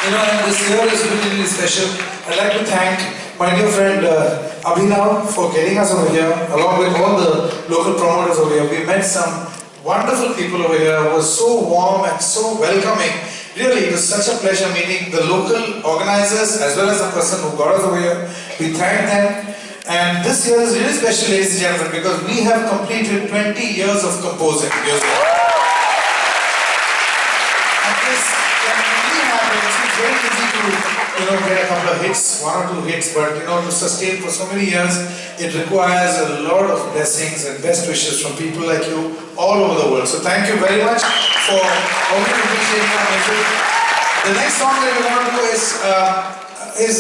And this year is really, really special. I'd like to thank my dear friend Abhinav for getting us over here, along with all the local promoters over here. We met some wonderful people over here who were so warm and so welcoming. Really, it was such a pleasure meeting the local organizers as well as the person who got us over here. We thank them. And this year is really special, ladies and gentlemen, because we have completed 20 years of composing music. And this can only happen. It's very easy to get a couple of hits, one or two hits, but to sustain for so many years, it requires a lot of blessings and best wishes from people like you all over the world. So thank you very much for always appreciating our music. The next song that we're going to do is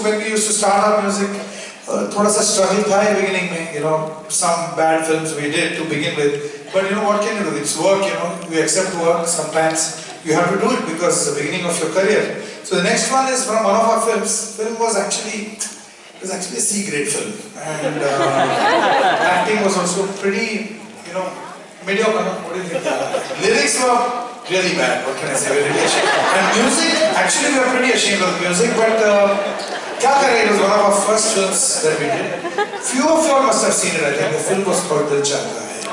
when we used to start our music, थोड़ा सा struggle था beginning में, some bad films we did to begin with, but what can you do? It's work, you accept work. Sometimes you have to do it because it's the beginning of your career. So the next one is from one of our films. Film was actually a C-grade film, and acting was also pretty, mediocre. What do you think? Lyrics were really bad. What can I say? Very ashamed. And music, actually we are pretty ashamed of the music, but Kya Kare, it was one of our first films that we did. Few of you all must have seen it, I think. The film was called Dil Chahta Hai.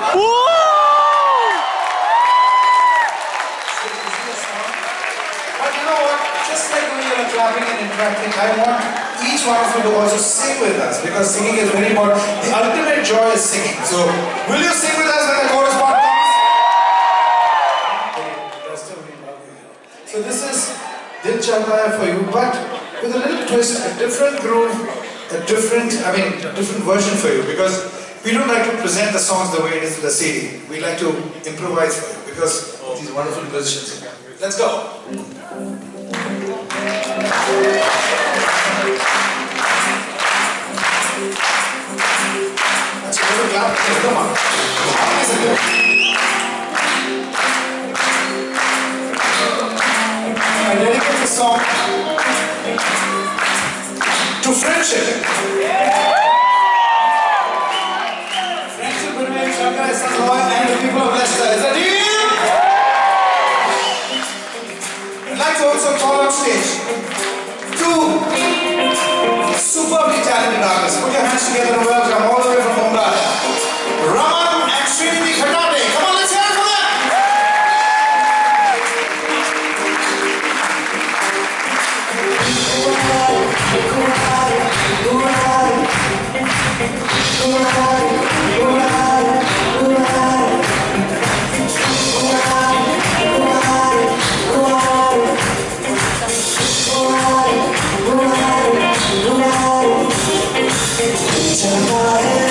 But you know what? Just like we are clapping and interacting, I want each one of you to also sing with us, because singing is very important. The ultimate joy is singing. So, will you sing with us when the chorus part comes? So this is Dil Chahta Hai for you, but with a little twist, a different groove, a different version for you, because we don't like to present the songs the way it is in the CD. We like to improvise for you, because of these wonderful musicians. Let's go. Come on. I dedicate this song to friendship. Friendship between Shankar Roy and the people of Leicester. Is that deal? I'd like to also call on stage two superbly talented artists. Put your hands together and welcome all the way from Mumbai, Raman and Srinidhi Khatate. Come on, let's hear it for them. Chahta hai